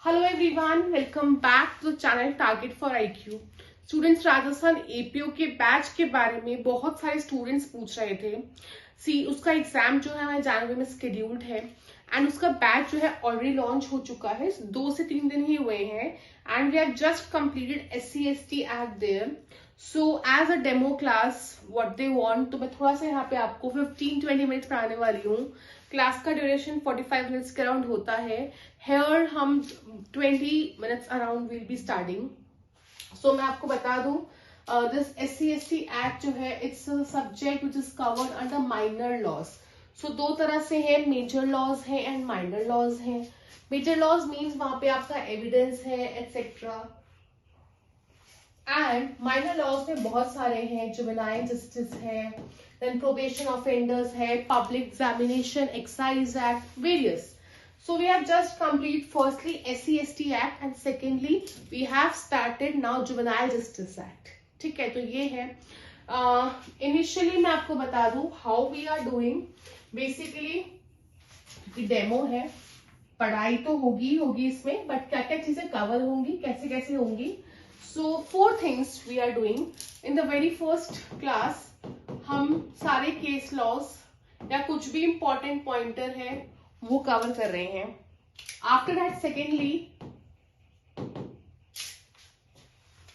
Hello everyone, welcome back to the channel target for IQ. Students, Rajasthan APO के batch के बारे में बहुत सारे स्टूडेंट्स पूछ रहे थे। उसका एग्जाम जो है हमारे जनवरी में शेड्यूल्ड है एंड उसका बैच जो है ऑलरेडी लॉन्च हो चुका है। 2 से 3 दिन ही हुए हैं and we have just completed SC/ST act there. So as a demo class what they want, तो मैं थोड़ा सा यहाँ पे आपको 15-20 मिनट्स पढ़ाने वाली हूँ। क्लास का ड्यूरेशन 45 मिनट्स के अराउंड होता है। हेयर हम 20 minutes around will be starting. So मैं आपको बता दूं, दिस SC/ST एक्ट जो है it's subject which is covered under minor laws. So 2 तरह से है, मेजर लॉज है एंड माइनर लॉज है। मेजर लॉज मीन्स वहां पे आपका एविडेंस है एक्सेट्रा, एंड माइनर लॉज में बहुत सारे हैं, जुवेनाइल जस्टिस है, देन प्रोबेशन ऑफेंडर्स है, public examination, excise act, various. So we have just complete firstly SC/ST Act and secondly we have started now Juvenile Justice Act. ठीक है, तो ये है इनिशियली मैं आपको बता दूं how we are doing. Basically demo है, पढ़ाई तो होगी इसमें, बट क्या क्या चीजें कवर होंगी, कैसे कैसे होंगी। So 4 things we are doing in the very first class. हम सारे केस लॉज या कुछ भी इंपॉर्टेंट पॉइंटर है वो कवर कर रहे हैं। After that secondly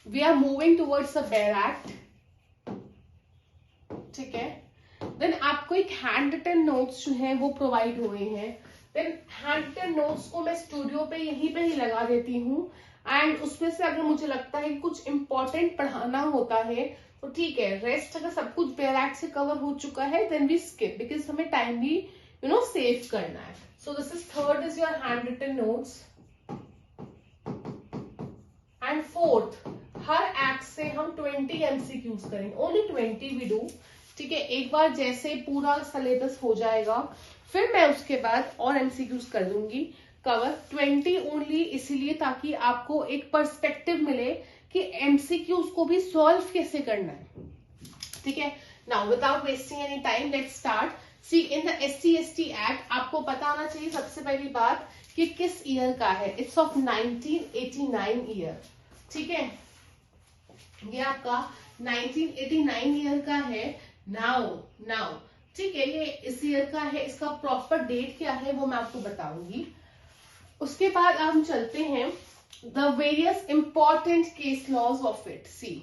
we are moving towards the bare act. ठीक है, देन आपको एक हैंड रिटन नोट्स जो है वो प्रोवाइड हुए हैं। देन हैंड रिटन नोट्स को मैं स्टूडियो पे यहीं पे ही लगा देती हूँ एंड उसमें से अगर मुझे लगता है कि कुछ इंपॉर्टेंट पढ़ाना होता है तो ठीक है, रेस्ट अगर सब कुछ बेयर एक्ट से कवर हो चुका है देन वी स्किप, बिकॉज हमें टाइम भी सेव करना है। So this is third is your handwritten notes and fourth, हर एक्ट से हम 20 MCQs करेंगे, ओनली 20 वी डू। ठीक है, एक बार जैसे पूरा सिलेबस हो जाएगा फिर मैं उसके बाद और MCQs कर दूंगी कवर। 20 ओनली इसीलिए ताकि आपको एक पर्सपेक्टिव मिले कि MCQs को भी सॉल्व कैसे करना है। ठीक है, now without wasting any time let's start. See in the SC/ST act आपको पता होना चाहिए सबसे पहली बात कि किस ईयर का है। It's of 1989 year. ठीक है, ये आपका 1989 ईयर का है। नाउ ठीक है, ये इस ईयर का है। इसका प्रॉपर डेट क्या है वो मैं आपको बताऊंगी। उसके बाद हम चलते हैं the various important case laws of it. See,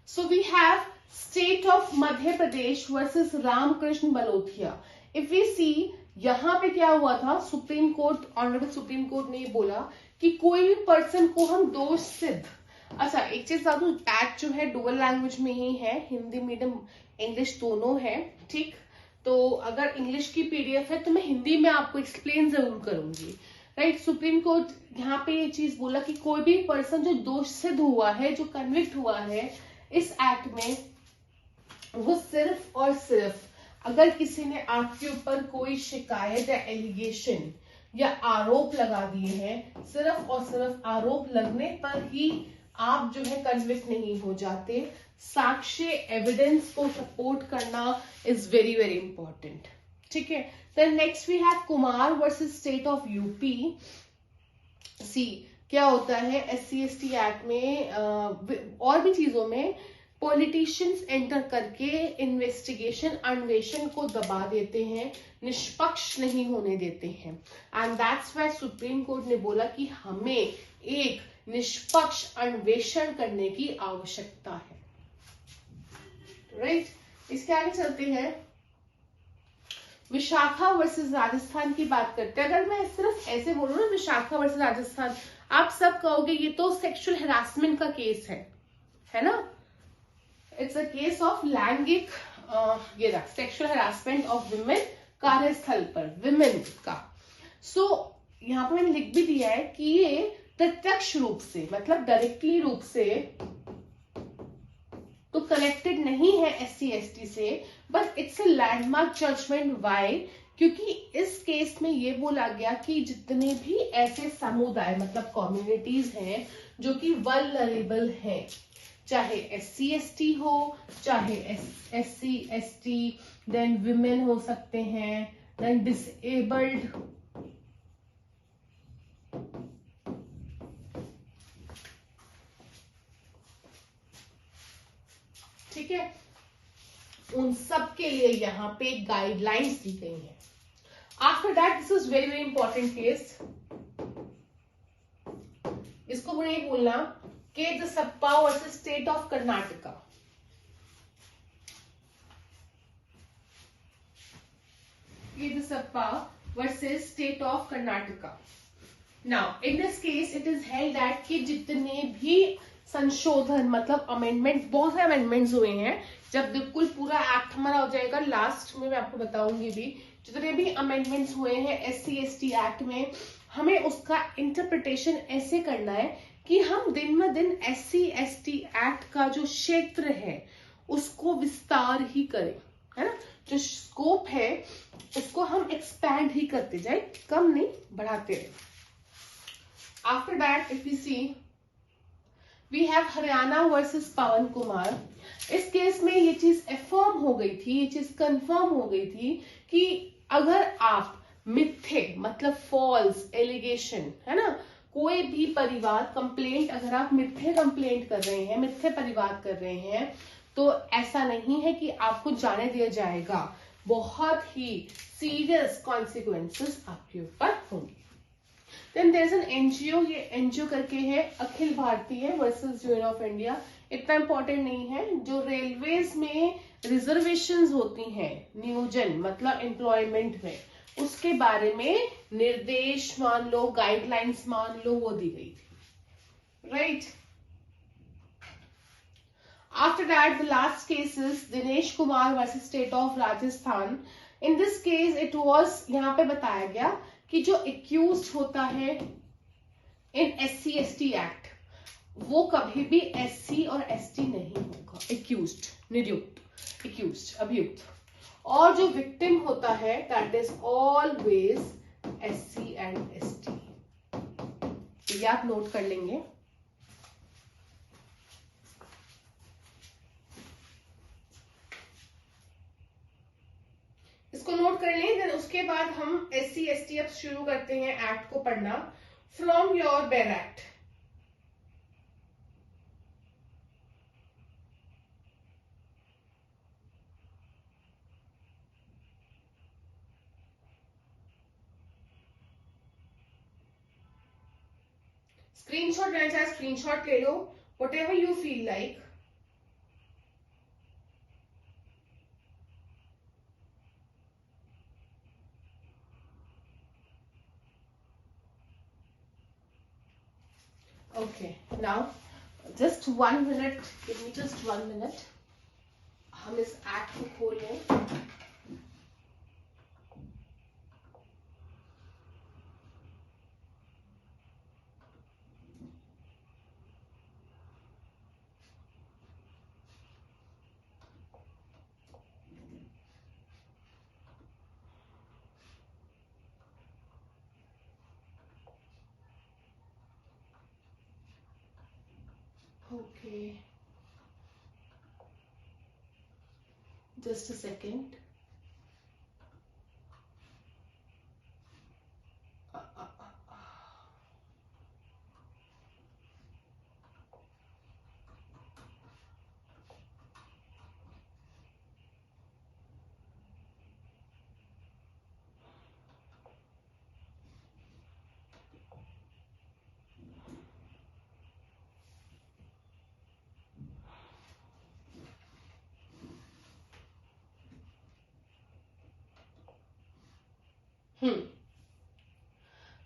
so we have state of Madhya Pradesh versus Ramkrishna Balothia. If we see, यहां पे क्या हुआ था, supreme court, honourable supreme court ने बोला कि कोई भी पर्सन को हम दोष सिद्ध। अच्छा, एक चीज बता दूं, एक्ट जो है डुअल लैंग्वेज में ही है, हिंदी मीडियम इंग्लिश दोनों है। ठीक, तो अगर इंग्लिश की PDF है तो मैं हिंदी में आपको एक्सप्लेन जरूर करूंगी। राइट, सुप्रीम कोर्ट यहाँ पे ये चीज बोला कि कोई भी पर्सन जो दोष सिद्ध हुआ है, जो कन्विक्ट हुआ है इस एक्ट में, वो सिर्फ और सिर्फ अगर किसी ने आपके ऊपर कोई शिकायत या एलिगेशन या आरोप लगा दिए हैं, सिर्फ और सिर्फ आरोप लगने पर ही आप जो है कन्विक्ट नहीं हो जाते। साक्ष्य एविडेंस को सपोर्ट करना इज वेरी वेरी इंपॉर्टेंट। ठीक है, then next we have Kumar versus state of UP. See, क्या होता है SC/ST एक्ट में और भी चीजों में पॉलिटिशियंस एंटर करके इन्वेस्टिगेशन, अन्वेषण को दबा देते हैं, निष्पक्ष नहीं होने देते हैं। And that's why supreme court ने बोला कि हमें एक निष्पक्ष अन्वेषण करने की आवश्यकता है। राइट, इसके आगे चलते हैं, विशाखा वर्सेस राजस्थान की बात करते हैं। अगर मैं सिर्फ ऐसे बोलूं ना, विशाखा वर्सेस राजस्थान, आप सब कहोगे ये तो सेक्सुअल हैरासमेंट का केस है ना। इट्स अ केस ऑफ लैंगिक सेक्सुअल हैरासमेंट ऑफ विमेन कार्यस्थल पर, विमेन का। सो यहाँ पर मैंने लिख भी दिया है कि ये प्रत्यक्ष रूप से, मतलब डायरेक्टली रूप से तो कनेक्टेड नहीं है SC/ST से, but it's a landmark judgement. Why? क्योंकि इस केस में ये बोला गया कि जितने भी ऐसे समुदाय, मतलब कम्युनिटीज हैं जो कि वल्नरेबल हैं, चाहे SC/ST हो, चाहे SC/ST, देन विमेन हो सकते हैं, देन डिसेबल्ड ठीक है, उन सब के लिए यहाँ पे गाइडलाइंस दी गई है। After that this is very very important case, इसको मुझे नहीं बोलना K Dasappa versus state of Karnataka. K Dasappa versus state of Karnataka. Now in this case it is held that कि जितने भी संशोधन मतलब अमेंडमेंट, बहुत सारे अमेंडमेंट्स हुए हैं, जब बिल्कुल पूरा एक्ट हमारा हो जाएगा लास्ट में मैं आपको बताऊंगी भी, जितने भी अमेंडमेंट्स हुए हैं SC/ST एक्ट में, हमें उसका इंटरप्रिटेशन ऐसे करना है कि हम दिन ब दिन SC/ST एक्ट का जो क्षेत्र है उसको विस्तार ही करें, है ना, जो स्कोप है उसको हम एक्सपैंड ही करते जाए, कम नहीं बढ़ाते रहे। After that if you see we have Haryana versus Pawan Kumar. इस केस में ये चीज अफर्म हो गई थी, ये चीज कंफर्म हो गई थी कि अगर आप मिथ्ये मतलब फॉल्स एलिगेशन, है ना, कोई भी परिवार कंप्लेंट, अगर आप मिथ्ये कंप्लेंट कर रहे हैं, मिथ्ये परिवार कर रहे हैं, तो ऐसा नहीं है कि आपको जाने दिया जाएगा, बहुत ही सीरियस कॉन्सिक्वेंसेस आपके ऊपर होंगे। Then there is an NGO, ये एनजीओ करके है, Akhil Bharatiya versus union of India. इतना इंपॉर्टेंट नहीं है। जो रेलवेज में रिजर्वेशंस होती हैं, नियोजन मतलब एम्प्लॉयमेंट में, उसके बारे में निर्देश मान लो, गाइडलाइंस मान लो, वो दी गई थी, right. After that, the last case is Dinesh Kumar versus State of Rajasthan. In this case, it was यहाँ पे बताया गया कि जो accused होता है in SC/ST Act, वो कभी भी SC और ST नहीं होगा। accused, निरुक्त, accused, अभियुक्त, और जो victim होता है that is always SC and ST। ये आप नोट कर लेंगे। इसको नोट कर लें। देन उसके बाद हम SC/ST अब शुरू करते हैं एक्ट को पढ़ना। फ्रॉम योर बैरक्ट, स्क्रीनशॉट लेना चाहे स्क्रीनशॉट ले लो, whatever you feel like. Okay, now just 1 minute, give me just 1 minute, हम इस एक्ट को खोल लें। Okay, just a second.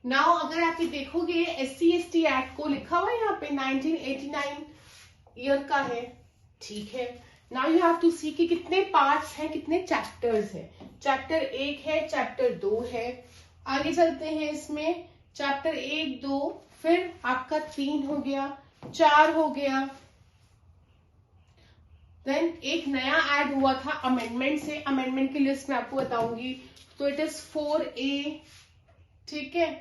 Now अगर आप ये देखोगे SC/ST एक्ट को लिखा हुआ है यहाँ पे 1989 ईयर का है, ठीक है। नाउ यू हैव टू सी कि कितने पार्ट्स हैं, कितने चैप्टर्स हैं। चैप्टर 1 है, चैप्टर 2 है, आगे चलते हैं इसमें चैप्टर 1 2, फिर आपका 3 हो गया, 4 हो गया, देन एक नया ऐड हुआ था अमेंडमेंट से, अमेंडमेंट की लिस्ट मैं आपको बताऊंगी, तो इट इज 4A, ठीक है।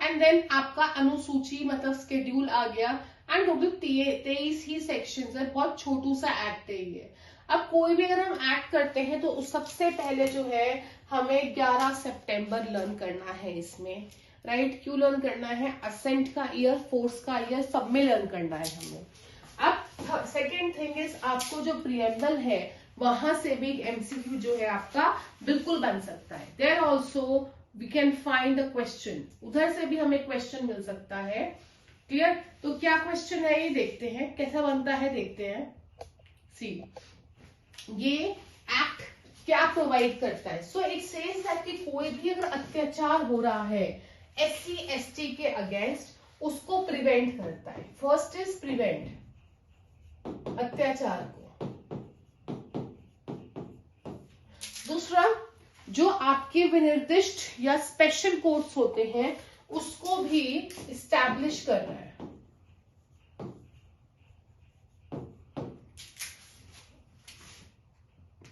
एंड देन आपका अनुसूची मतलब स्केड्यूल आ गया, एंड टोटल 23 ही सेक्शंस है, बहुत छोटू सा एक्ट है ये। अब कोई भी अगर हम एक्ट करते हैं तो सबसे पहले जो है हमें 11 सितंबर लर्न करना है इसमें, राइट। क्यों लर्न करना है? असेंट का ईयर, फोर्स का ईयर, सब में लर्न करना है हमें। अब सेकेंड थिंग इज आपको जो प्रिएम्बल है वहां से भी एमसीक्यू जो है आपका बिल्कुल बन सकता है. There also we can find a question, उधर से भी हमें क्वेश्चन मिल सकता है. क्लियर? तो क्या क्वेश्चन है ये देखते हैं, कैसा बनता है देखते हैं. सी, ये एक्ट क्या प्रोवाइड करता है. सो इट सेज दैट कि कोई भी अगर अत्याचार हो रहा है SC ST के अगेंस्ट, उसको प्रिवेंट करता है. फर्स्ट इज प्रिवेंट, अत्याचार को. दूसरा, जो आपके विनिर्दिष्ट या स्पेशल कोर्ट्स होते हैं उसको भी इस्टेब्लिश कर रहा है.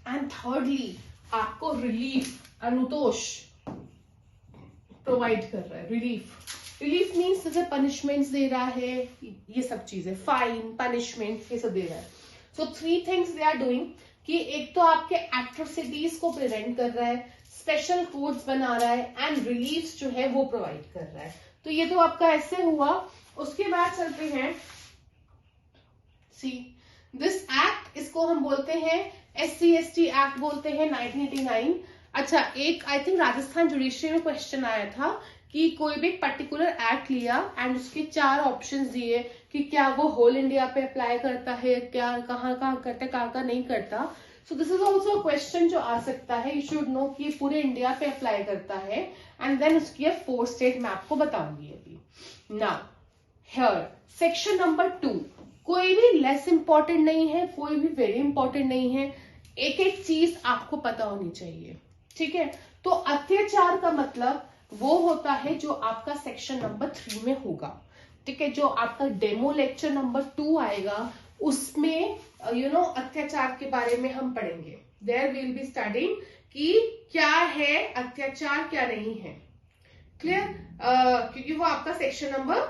एंड थर्डली, आपको रिलीफ, अनुतोष प्रोवाइड कर रहा है. रिलीफ मीन्स जैसे पनिशमेंट्स दे रहा है, ये सब चीजें, फाइन, पनिशमेंट, ये सब दे रहा है. सो 3 थिंग्स दे आर डूइंग, कि एक तो आपके एट्रोसिटीज को प्रिवेंट कर रहा है, स्पेशल कोड्स बना रहा है, एंड रिलीफ जो है वो प्रोवाइड कर रहा है. तो ये तो आपका ऐसे हुआ. उसके बाद चलते हैं, सी दिस एक्ट, इसको हम बोलते हैं SC ST एक्ट बोलते हैं, 1989. अच्छा, एक आई थिंक राजस्थान जुडिशरी में क्वेश्चन आया था कि कोई भी एक पर्टिकुलर एक्ट लिया एंड उसके 4 ऑप्शंस दिए कि क्या वो होल इंडिया पे अप्लाई करता है, क्या कहाँ करता है, कहाँ नहीं करता. सो दिस इज ऑल्सो क्वेश्चन जो आ सकता है. यू शुड नो कि पूरे इंडिया पे अप्लाई करता है, एंड देन उसकी 4 स्टेट मैं आपको बताऊंगी अभी. नाउ हियर सेक्शन नंबर 2, कोई भी लेस इंपॉर्टेंट नहीं है, कोई भी वेरी इंपॉर्टेंट नहीं है. एक एक चीज आपको पता होनी चाहिए. ठीक है? तो अत्याचार का मतलब वो होता है जो आपका सेक्शन नंबर 3 में होगा. ठीक है? जो आपका डेमो लेक्चर नंबर 2 आएगा उसमें अत्याचार के बारे में हम पढ़ेंगे. देयर विल बी स्टडिंग कि क्या है अत्याचार, क्या नहीं है. क्लियर? क्योंकि वो आपका सेक्शन नंबर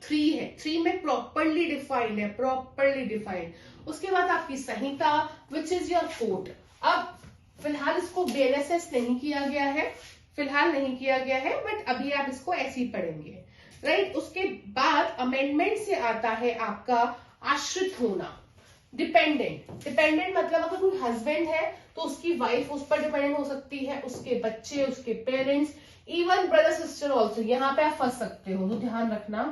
3 है. 3 में प्रॉपरली डिफाइंड है, प्रॉपरली डिफाइंड. उसके बाद आपकी संहिता, विच इज योर कोड. अब फिलहाल इसको BLSS नहीं किया गया है, फिलहाल नहीं किया गया है, बट अभी आप इसको ऐसे ही पढ़ेंगे. राइट? उसके बाद अमेंडमेंट से आता है आपका आश्रित होना, डिपेंडेंट. डिपेंडेंट मतलब अगर कोई हस्बैंड है तो उसकी वाइफ उस पर डिपेंडेंट हो सकती है, उसके बच्चे, उसके parents, even brother sister also. यहाँ पे आप फंस सकते हो, तो ध्यान रखना.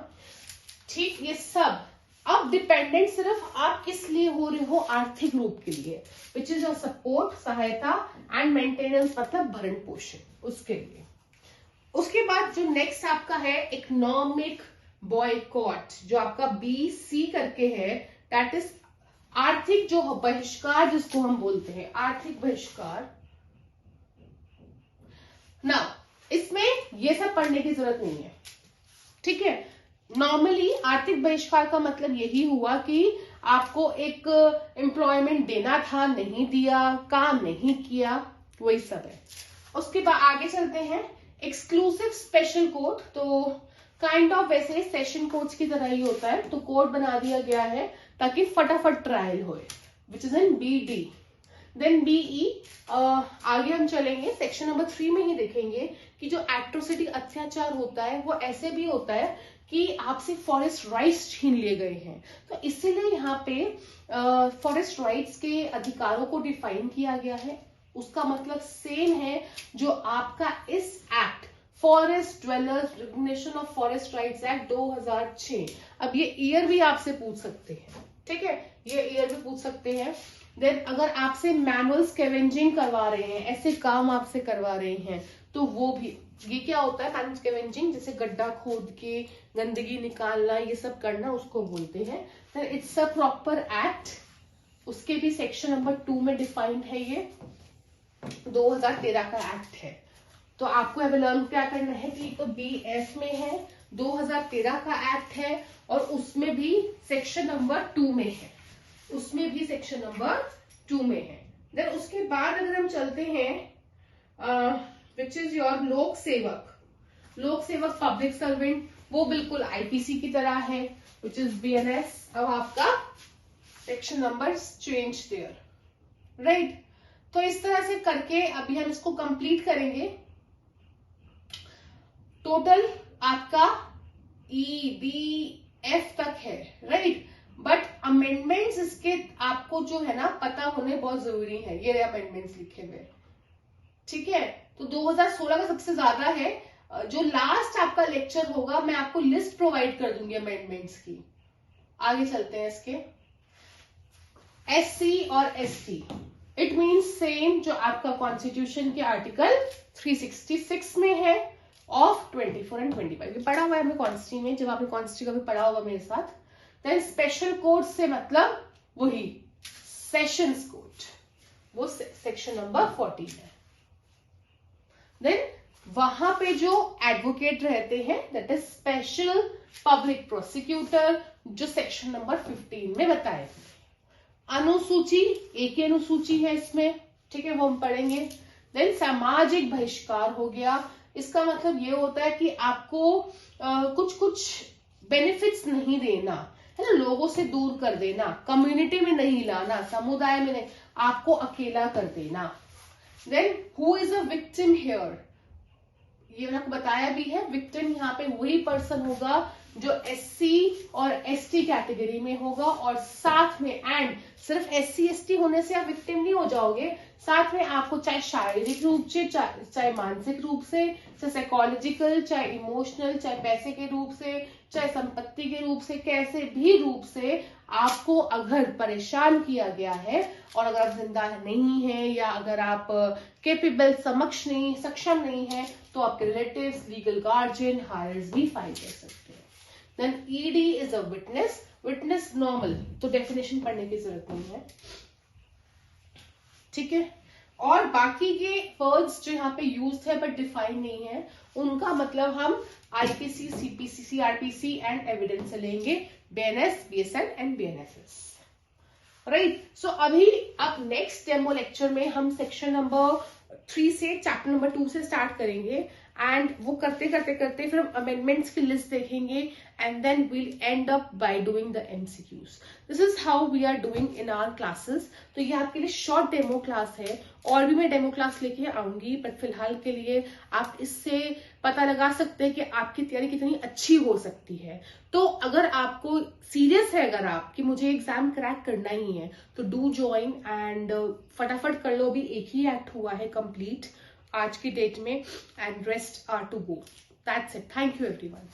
ठीक? ये सब. अब डिपेंडेंट सिर्फ आप किस लिए हो रहे हो, आर्थिक रूप के लिए, विच इज योर सपोर्ट, सहायता, एंड मेंटेनेंस मतलब भरण पोषण, उसके लिए. उसके बाद जो नेक्स्ट आपका है इकोनॉमिक बॉयकॉट, जो आपका BC करके है, दैट इज आर्थिक जो बहिष्कार, जिसको हम बोलते हैं आर्थिक बहिष्कार. ना, इसमें ये सब पढ़ने की जरूरत नहीं है. ठीक है? नॉर्मली आर्थिक बहिष्कार का मतलब यही हुआ कि आपको एक एम्प्लॉयमेंट देना था, नहीं दिया, काम नहीं किया, वही सब है. उसके बाद आगे चलते हैं, एक्सक्लूसिव स्पेशल कोर्ट. तो काइंड ऑफ वैसे सेशन कोर्ट्स की तरह ही होता है, तो कोर्ट बना दिया गया है ताकि फटाफट ट्रायल हो, which is in BD. Then BE, आगे हम चलेंगे सेक्शन नंबर 3 में ही देखेंगे कि जो एट्रोसिटी, अत्याचार होता है वो ऐसे भी होता है कि आपसे फॉरेस्ट राइट्स छीन लिए गए हैं. तो इसीलिए यहाँ पे फॉरेस्ट राइट्स के अधिकारों को डिफाइन किया गया है. उसका मतलब सेम है जो आपका इस act, forest dwellers recognition of forest rights act 2006. अब ये ईयर भी आपसे पूछ सकते हैं. ठीक है? ये ईयर भी पूछ सकते हैं. देन अगर आपसे मैनुअल स्कैवेंजिंग करवा रहे हैं, ऐसे काम आपसे करवा रहे हैं, तो वो भी, ये क्या होता है मैनुअल स्कैवेंजिंग, जैसे गड्ढा खोद के गंदगी निकालना, ये सब करना, उसको बोलते हैं. Then it's a proper act. उसके भी सेक्शन नंबर 2 में डिफाइंड है. ये 2013 का एक्ट है. तो आपको अवेलर्न क्या करना है कि तो BF में है, 2013 का एक्ट है, और उसमें भी सेक्शन नंबर 2 में है, उसमें भी सेक्शन नंबर 2 में है. देन उसके बाद अगर हम चलते हैं विच इज योर लोक सेवक. लोक सेवक पब्लिक सर्वेंट, वो बिल्कुल IPC की तरह है, विच इज BNS. अब आपका section number change their. Right? तो इस तरह से करके अभी हम इसको कंप्लीट करेंगे. टोटल आपका EBF तक है. राइट? बट अमेंडमेंट्स इसके आपको जो है ना पता होने बहुत जरूरी है। ये अमेंडमेंट्स लिखे हुए, ठीक है। तो 2016 का सबसे ज्यादा है। जो लास्ट आपका लेक्चर होगा मैं आपको लिस्ट प्रोवाइड कर दूंगी अमेंडमेंट्स की। आगे चलते हैं इसके। SC और ST इट मीन्स सेम जो आपका कॉन्स्टिट्यूशन के आर्टिकल 366 में है ऑफ 24 एंड 25। ये पढ़ा हुआ है हमें कॉन्स्टी में, जब आपने कॉन्स्टी का भी पढ़ा होगा मेरे साथ। देन स्पेशल कोड से मतलब वही सेशंस कोड, वो सेक्शन नंबर 14 है। देन वहां पे जो एडवोकेट रहते हैं that is special public prosecutor, जो सेक्शन नंबर 15 में बताए। अनुसूची, एक ही अनुसूची है इसमें, ठीक है, वो हम पढ़ेंगे। देन सामाजिक बहिष्कार हो गया। इसका मतलब ये होता है कि आपको कुछ कुछ बेनिफिट्स नहीं देना है ना, लोगों से दूर कर देना, कम्युनिटी में नहीं लाना, समुदाय में नहीं, आपको अकेला कर देना। Then who is a victim here, ये मैंने आपको बताया भी है। विक्टिम यहाँ पे वही पर्सन होगा जो SC और ST कैटेगरी में होगा, और साथ में एंड सिर्फ SC ST होने से आप विक्टिम नहीं हो जाओगे, साथ में आपको चाहे शारीरिक रूप से, चाहे मानसिक रूप से, चाहे साइकोलॉजिकल, चाहे इमोशनल, चाहे पैसे के रूप से, चाहे संपत्ति के रूप से, कैसे भी रूप से आपको अगर परेशान किया गया है, और अगर आप जिंदा नहीं है या अगर आप केपेबल सक्षम नहीं है, तो आपके रिलेटिव्स, लीगल गार्जियन, हायर्स भी फाइल कर सकते हैं। Then ED is a witness. Witness normal, तो डेफिनेशन पढ़ने की जरूरत नहीं है, ठीक है। और बाकी के वर्ड्स जो यहाँ पे यूज है बट डिफाइन नहीं है, उनका मतलब हम IPC, CPC, CRPC and evidence से लेंगे, BNS, BSN and BNSS, right. So अभी अब नेक्स्ट डेमो लेक्चर में हम सेक्शन नंबर 3 से चैप्टर नंबर 2 से स्टार्ट करेंगे, एंड वो करते करते करते फिर हम अमेंडमेंट्स की लिस्ट देखेंगे, and then we'll end up by doing the MCQs। This is how we are doing in our classes. तो ये आपके लिए शॉर्ट डेमो क्लास है, और भी मैं डेमो क्लास लेके आऊंगी, बट फिलहाल के लिए आप इससे पता लगा सकते हैं कि आपकी तैयारी कितनी अच्छी हो सकती है। तो अगर आपको सीरियस है, अगर आप कि मुझे एग्जाम क्रैक करना ही है, तो डू ज्वाइन एंड फटाफट कर लो। भी एक ही एक्ट हुआ है कंप्लीट आज की डेट में, and rest are to go. That's it. Thank you everyone.